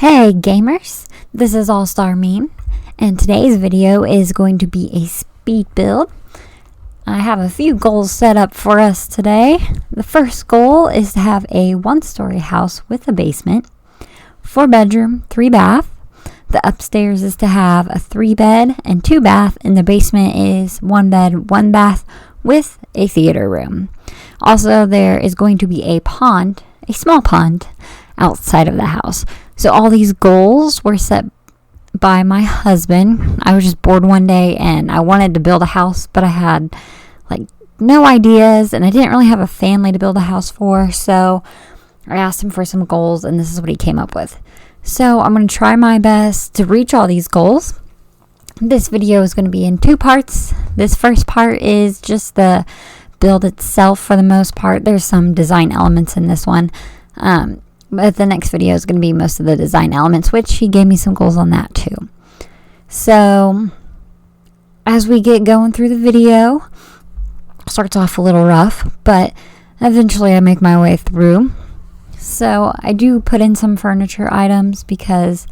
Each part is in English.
Hey gamers, this is All Star Meme, and today's video is going to be a speed build. I have a few goals set up for us today. The first goal is to have a one-story house with a basement, 4-bedroom, 3-bath. The upstairs is to have a 3-bed and 2-bath, and the basement is 1-bed, 1-bath with a theater room. Also, there is going to be a pond, a small pond, outside of the house. So all these goals were set by my husband. I was just bored one day and I wanted to build a house, but I had no ideas and I didn't really have a family to build a house for. So I asked him for some goals and this is what he came up with. So I'm going to try my best to reach all these goals. This video is going to be in 2 parts. This first part is just the build itself for the most part. There's some design elements in this one. But the next video is going to be most of the design elements, which he gave me some goals on that too. So as we get going through the video, it starts off a little rough, but eventually I make my way through. So I do put in some furniture items because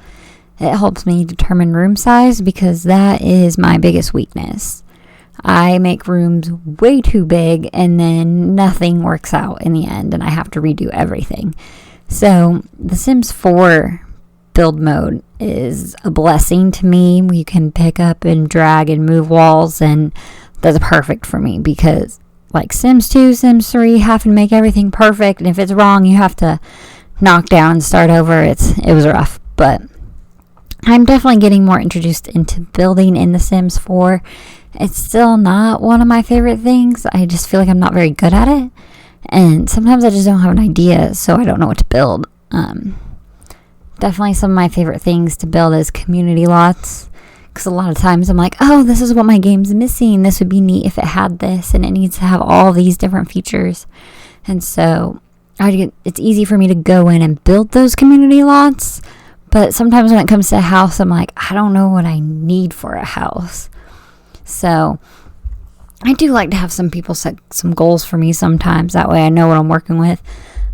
it helps me determine room size, because that is my biggest weakness. I make rooms way too big and then nothing works out in the end and I have to redo everything. So the Sims 4 build mode is a blessing to me. You can pick up and drag and move walls, and that's perfect for me because like Sims 2, Sims 3 have to make everything perfect, and if it's wrong you have to knock down and start over. It was rough, but I'm definitely getting more introduced into building in The Sims 4. It's still not one of my favorite things. I just feel like I'm not very good at it. And sometimes I just don't have an idea, so I don't know what to build. Definitely some of my favorite things to build is community lots. Because a lot of times I'm like, oh, this is what my game's missing. This would be neat if it had this, and it needs to have all these different features. And so it's easy for me to go in and build those community lots. But sometimes when it comes to a house, I'm like, I don't know what I need for a house. So I do like to have some people set some goals for me sometimes. That way I know what I'm working with.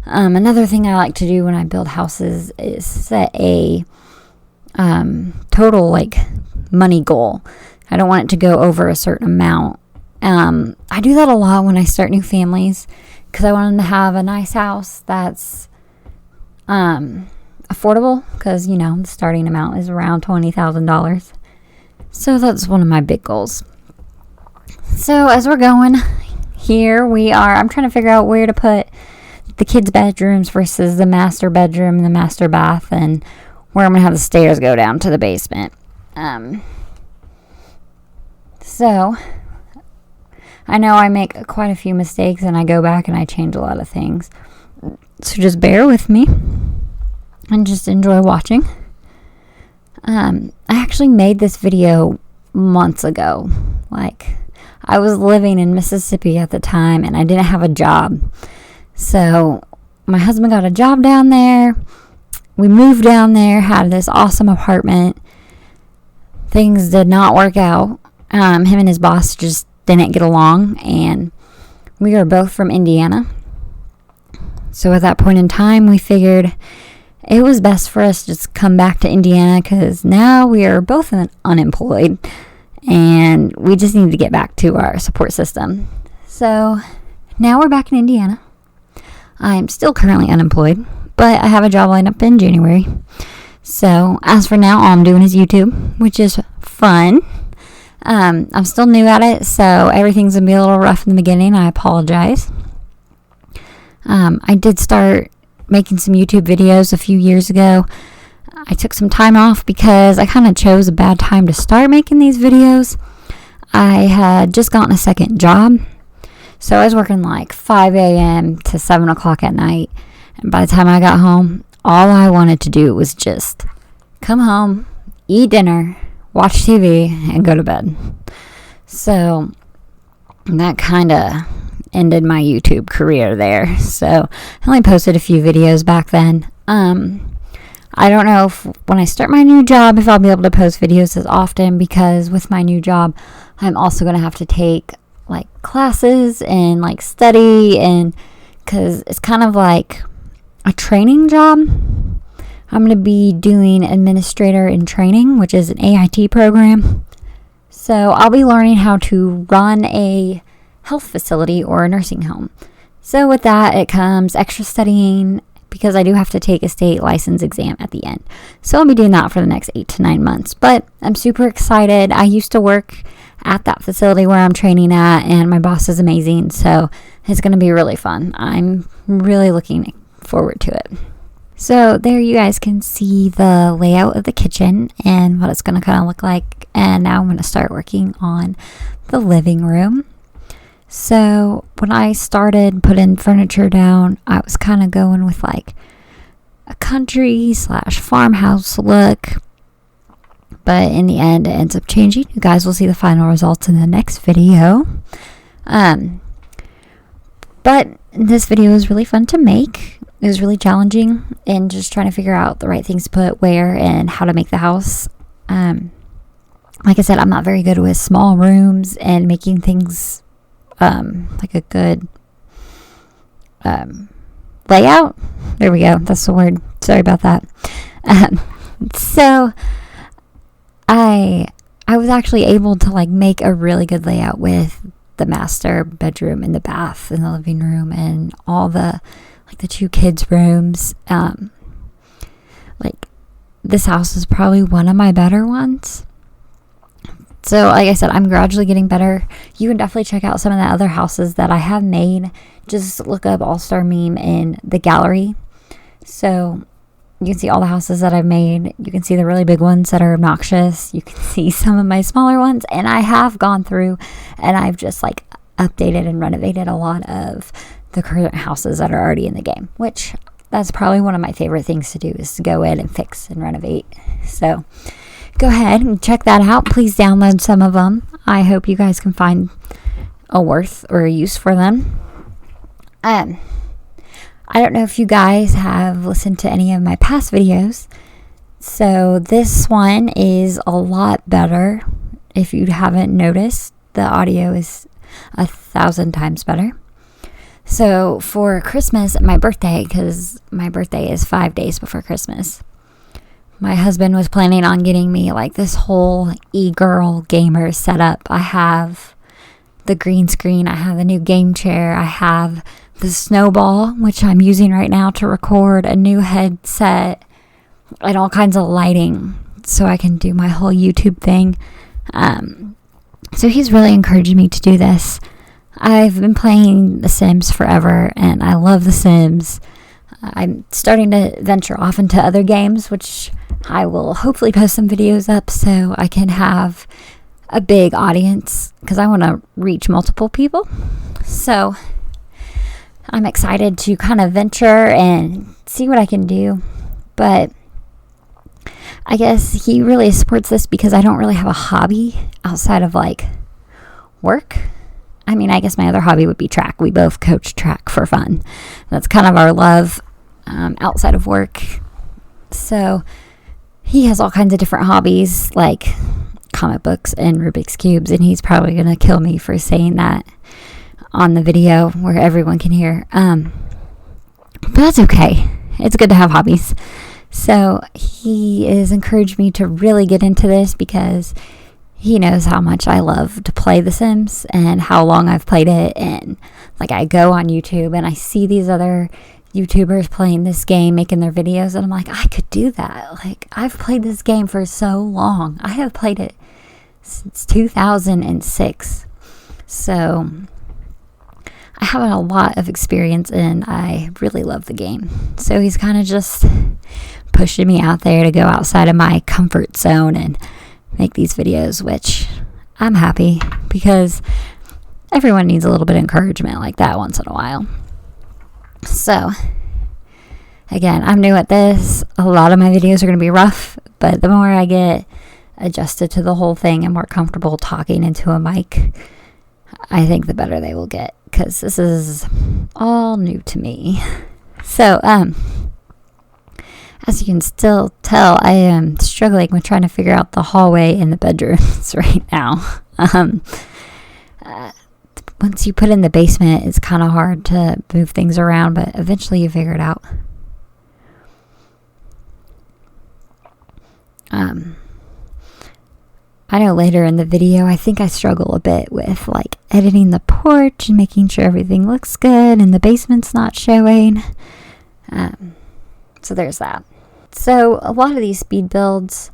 Another thing I like to do when I build houses is set a total money goal. I don't want it to go over a certain amount. I do that a lot when I start new families because I want them to have a nice house that's affordable, because the starting amount is around $20,000. So that's one of my big goals. So as we're going, here we are. I'm trying to figure out where to put the kids' bedrooms versus the master bedroom and the master bath, and where I'm going to have the stairs go down to the basement. So I know I make quite a few mistakes and I go back and I change a lot of things. So just bear with me and just enjoy watching. I actually made this video months ago. I was living in Mississippi at the time and I didn't have a job. So my husband got a job down there. We moved down there, had this awesome apartment. Things did not work out. Him and his boss just didn't get along, and we are both from Indiana. So at that point in time, we figured it was best for us to just come back to Indiana, because now we are both unemployed. And we just need to get back to our support system. So now we're back in Indiana. I'm still currently unemployed, but I have a job lined up in January. So as for now, all I'm doing is YouTube, which is fun. I'm still new at it, so everything's going to be a little rough in the beginning. I apologize. I did start making some YouTube videos a few years ago. I took some time off because I kind of chose a bad time to start making these videos. I had just gotten a second job. So I was working 5 a.m. to 7 o'clock at night. And by the time I got home, all I wanted to do was just come home, eat dinner, watch TV, and go to bed. So that kind of ended my YouTube career there. So I only posted a few videos back then. I don't know if when I start my new job, if I'll be able to post videos as often, because with my new job, I'm also going to have to take classes and study, and because it's kind of like a training job, I'm going to be doing Administrator in Training, which is an AIT program. So I'll be learning how to run a health facility or a nursing home. So with that, it comes extra studying because I do have to take a state license exam at the end. So I'll be doing that for the next 8 to 9 months. But I'm super excited. I used to work at that facility where I'm training at, and my boss is amazing. So it's going to be really fun. I'm really looking forward to it. So there you guys can see the layout of the kitchen and what it's going to kind of look like. And now I'm going to start working on the living room. So when I started putting furniture down, I was kind of going with like a country / farmhouse look. But in the end, it ends up changing. You guys will see the final results in the next video. But this video was really fun to make. It was really challenging and just trying to figure out the right things to put where and how to make the house. Like I said, I'm not very good with small rooms and making things like a good layout. There we go. That's the word. Sorry about that. So I was actually able to like make a really good layout with the master bedroom and the bath and the living room and all the like the 2 kids' rooms. Like this house is probably one of my better ones. So like I said, I'm gradually getting better. You can definitely check out some of the other houses that I have made. Just look up All-Star Meme in the gallery. So you can see all the houses that I've made. You can see the really big ones that are obnoxious. You can see some of my smaller ones. And I have gone through and I've just like updated and renovated a lot of the current houses that are already in the game, which that's probably one of my favorite things to do, is to go in and fix and renovate. So go ahead and check that out. Please download some of them. I hope you guys can find a worth or a use for them. I don't know if you guys have listened to any of my past videos. So this one is a lot better. If you haven't noticed, the audio is 1,000 times better. So for Christmas, my birthday, because my birthday is 5 days before Christmas, my husband was planning on getting me like this whole e-girl gamer setup. I have the green screen, I have the new game chair, I have the snowball, which I'm using right now to record, a new headset, and all kinds of lighting so I can do my whole YouTube thing. So he's really encouraged me to do this. I've been playing The Sims forever, and I love The Sims. I'm starting to venture off into other games, which I will hopefully post some videos up so I can have a big audience, because I want to reach multiple people. So I'm excited to kind of venture and see what I can do. But I guess he really supports this because I don't really have a hobby outside of like work. I mean, I guess my other hobby would be track. We both coach track for fun. That's kind of our love outside of work. So he has all kinds of different hobbies like comic books and Rubik's Cubes, and he's probably going to kill me for saying that on the video where everyone can hear. But that's okay. It's good to have hobbies. So he has encouraged me to really get into this because he knows how much I love to play The Sims and how long I've played it. And like I go on YouTube and I see these other YouTubers playing this game, making their videos, and I'm like, I could do that. Like, I've played this game for so long. I have played it since 2006. So I have a lot of experience and I really love the game. So he's kind of just pushing me out there to go outside of my comfort zone and make these videos, which I'm happy because everyone needs a little bit of encouragement like that once in a while. So again, I'm new at this. A lot of my videos are going to be rough, but the more I get adjusted to the whole thing and more comfortable talking into a mic, I think the better they will get, because this is all new to me. So as you can still tell, I am struggling with trying to figure out the hallway and the bedrooms right now. Once you put in the basement, it's kind of hard to move things around, but eventually you figure it out. I know later in the video, I think I struggle a bit with like editing the porch and making sure everything looks good and the basement's not showing. So there's that. So a lot of these speed builds,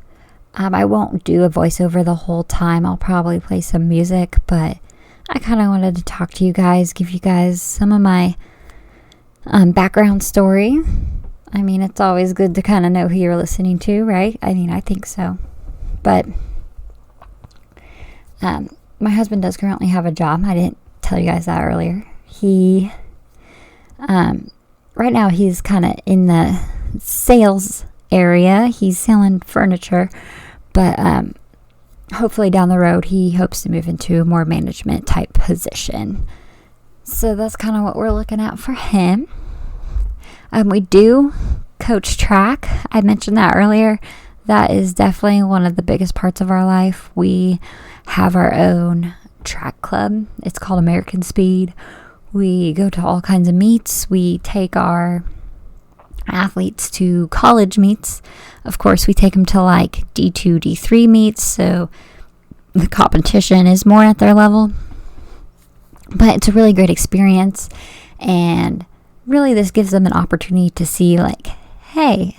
I won't do a voiceover the whole time. I'll probably play some music, but I kind of wanted to talk to you guys, give you guys some of my background story. I mean, it's always good to kind of know who you're listening to, right? I mean, I think so. But my husband does currently have a job. I didn't tell you guys that earlier. He, right now he's kind of in the sales area. He's selling furniture, but hopefully down the road he hopes to move into a more management type position. So that's kind of what we're looking at for him. We do coach track. I mentioned that earlier. That is definitely one of the biggest parts of our life. We have our own track club. It's called American Speed. We go to all kinds of meets. We take our athletes to college meets. Of course, we take them to like D2, D3 meets, so the competition is more at their level. But it's a really great experience, and really this gives them an opportunity to see like, hey,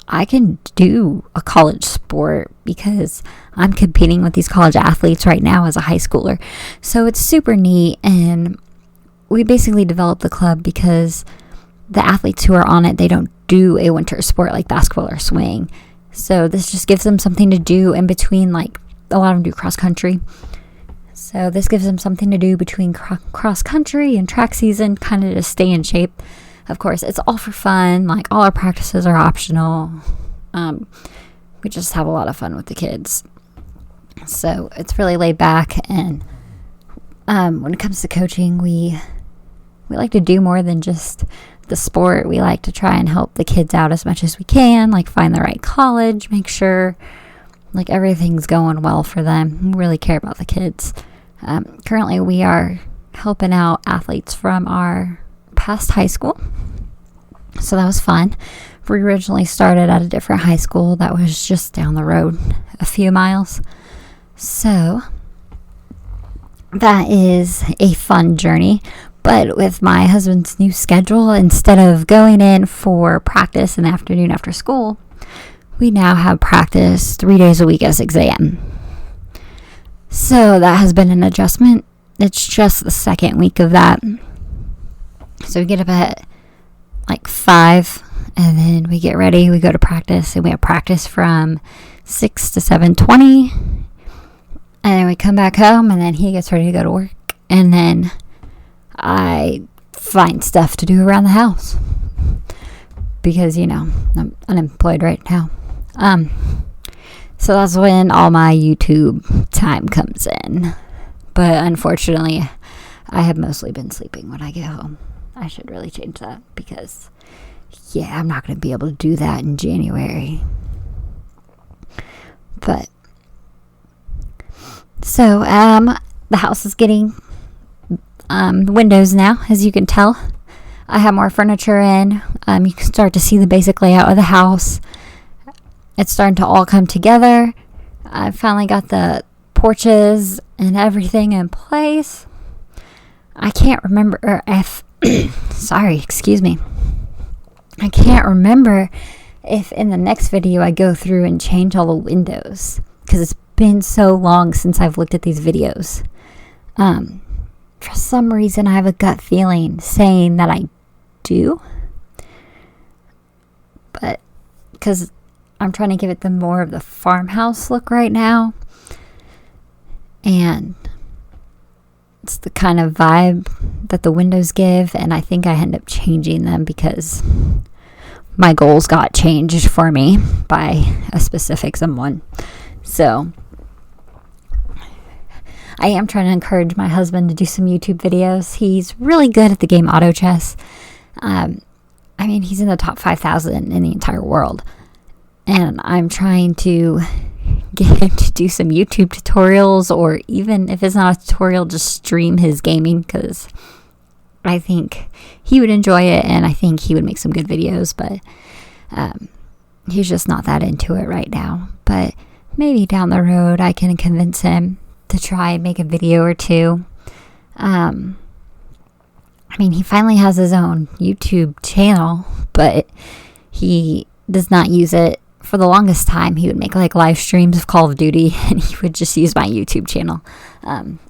I can do a college sport because I'm competing with these college athletes right now as a high schooler. So it's super neat, and we basically developed the club because the athletes who are on it, they don't do a winter sport like basketball or swing. So this just gives them something to do in between, like a lot of them do cross country. So this gives them something to do between cross country and track season, kind of to stay in shape. Of course, it's all for fun. Like, all our practices are optional. We just have a lot of fun with the kids. So it's really laid back. And when it comes to coaching, we like to do more than just the sport. We like to try and help the kids out as much as we can. Like, find the right college, make sure like everything's going well for them. We really care about the kids. Currently, we are helping out athletes from our past high school, so that was fun. We originally started at a different high school that was just down the road a few miles, so that is a fun journey. But with my husband's new schedule, instead of going in for practice in the afternoon after school, we now have practice 3 days a week at 6 a.m. So that has been an adjustment. It's just the second week of that. So we get up at like 5, and then we get ready. We go to practice, and we have practice from 6 to 7:20. And then we come back home, and then he gets ready to go to work. And then I find stuff to do around the house because, you know, I'm unemployed right now. So that's when all my YouTube time comes in. But unfortunately, I have mostly been sleeping when I get home. I should really change that because, yeah, I'm not going to be able to do that in January. But, so, the house is getting windows now, as you can tell. I have more furniture in. You can start to see the basic layout of the house. It's starting to all come together. I finally got the porches and everything in place. I can't remember if excuse me. I can't remember if in the next video I go through and change all the windows, because it's been so long since I've looked at these videos. For some reason, I have a gut feeling saying that I do. But because I'm trying to give it the more of the farmhouse look right now. And it's the kind of vibe that the windows give. And I think I end up changing them because my goals got changed for me by a specific someone. So I am trying to encourage my husband to do some YouTube videos. He's really good at the game Auto Chess. I mean, he's in the top 5,000 in the entire world. And I'm trying to get him to do some YouTube tutorials, or even if it's not a tutorial, just stream his gaming, because I think he would enjoy it, and I think he would make some good videos. But he's just not that into it right now. But maybe down the road I can convince him to try and make a video or two. I mean, he finally has his own YouTube channel, but he does not use it. For the longest time, he would make like live streams of Call of Duty, and he would just use my YouTube channel.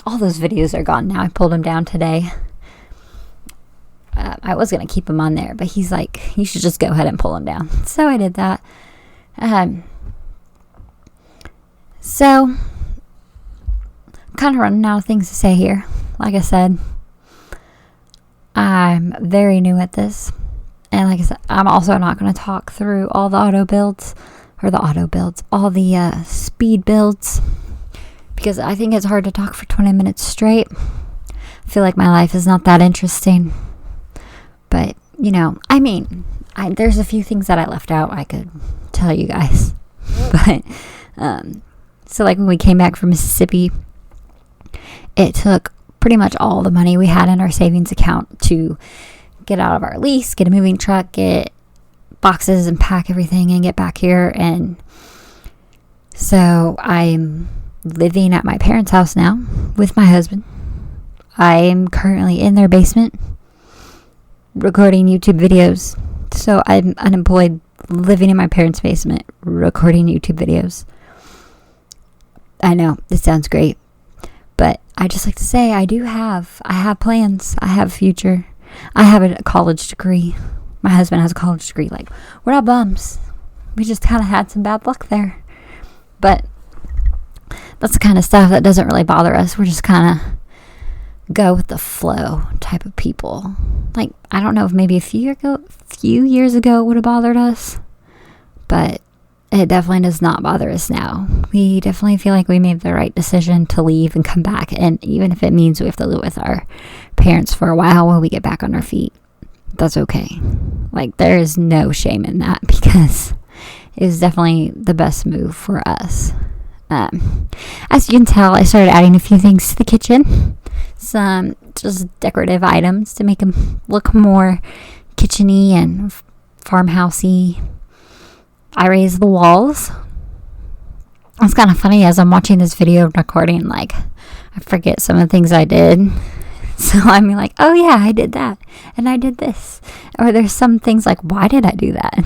All those videos are gone now. I pulled them down today. I was going to keep him on there, but he's like, you should just go ahead and pull him down. So I did that. So, kind of running out of things to say here. Like I said, I'm very new at this. And like I said, I'm also not going to talk through all the all the speed builds, because I think it's hard to talk for 20 minutes straight. I feel like my life is not that interesting. But, you know, I mean, there's a few things that I left out I could tell you guys. But, so like when we came back from Mississippi, it took pretty much all the money we had in our savings account to get out of our lease, get a moving truck, get boxes and pack everything and get back here. And so I'm living at my parents' house now with my husband. I'm currently in their basement recording YouTube videos. So I'm unemployed, living in my parents' basement recording YouTube videos. I know, this sounds great, but I just like to say I have plans. I have a future. I have a college degree. My husband has a college degree. Like, we're not bums. We just kind of had some bad luck there. But that's the kind of stuff that doesn't really bother us. We're just kind of go with the flow type of people. Like, I don't know if maybe a few years ago it would have bothered us, but it definitely does not bother us now. We definitely feel like we made the right decision to leave and come back. And even if it means we have to live with our parents for a while when we get back on our feet, that's okay. Like, there is no shame in that, because it was definitely the best move for us. As you can tell, I started adding a few things to the kitchen. Some just decorative items to make them look more kitchen-y and farmhousey. I raised the walls. It's kind of funny, as I'm watching this video recording, like, I forget some of the things I did. So I'm like, oh yeah, I did that. And I did this. Or there's some things like, why did I do that?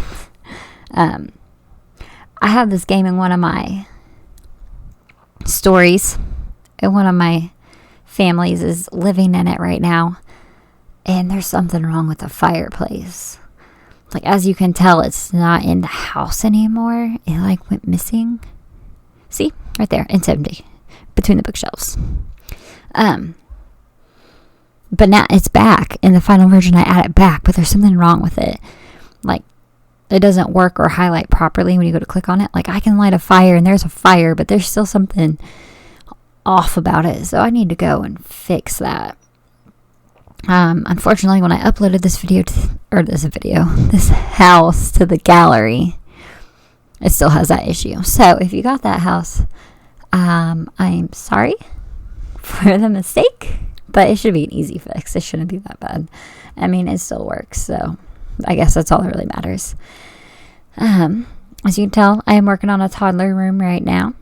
I have this game in one of my stories. And one of my families is living in it right now. And there's something wrong with the fireplace. Like, as you can tell, it's not in the house anymore. It like went missing. See? Right there. It's empty. Between the bookshelves. But now it's back. In the final version, I add it back. But there's something wrong with it. Like, it doesn't work or highlight properly when you go to click on it. Like, I can light a fire and there's a fire, but there's still something off about it. So I need to go and fix that. Unfortunately, when I uploaded this house to the gallery, it still has that issue. So if you got that house, I'm sorry for the mistake, but it should be an easy fix. It shouldn't be that bad. I mean, it still works, so I guess that's all that really matters. As you can tell, I am working on a toddler room right now.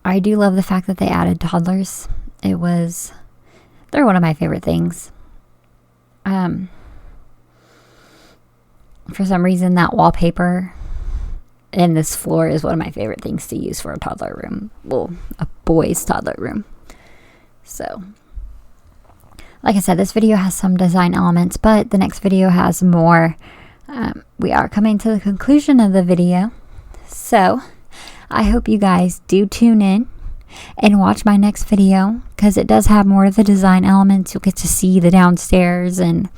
I do love the fact that they added toddlers. They're one of my favorite things. For some reason, that wallpaper and this floor is one of my favorite things to use for a toddler room. Well, a boy's toddler room. So, like I said, this video has some design elements, but the next video has more. We are coming to the conclusion of the video. So, I hope you guys do tune in and watch my next video, because it does have more of the design elements. You'll get to see the downstairs and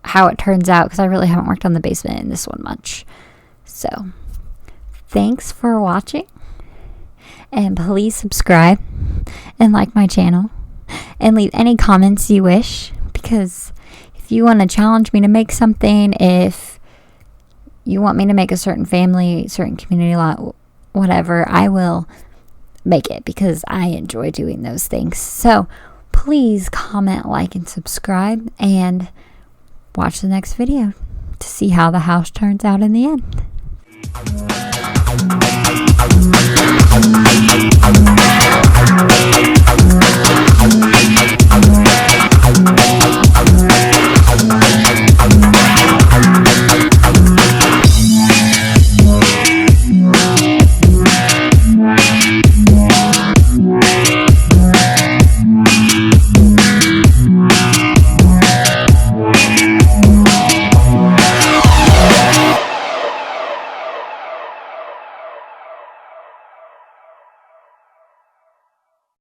how it turns out, because I really haven't worked on the basement in this one much. So, thanks for watching, and please subscribe and like my channel, and leave any comments you wish, because if you want to challenge me to make something, if you want me to make a certain family, certain community lot, whatever, I will make it, because I enjoy doing those things. So please comment, like, and subscribe, and watch the next video to see how the house turns out in the end.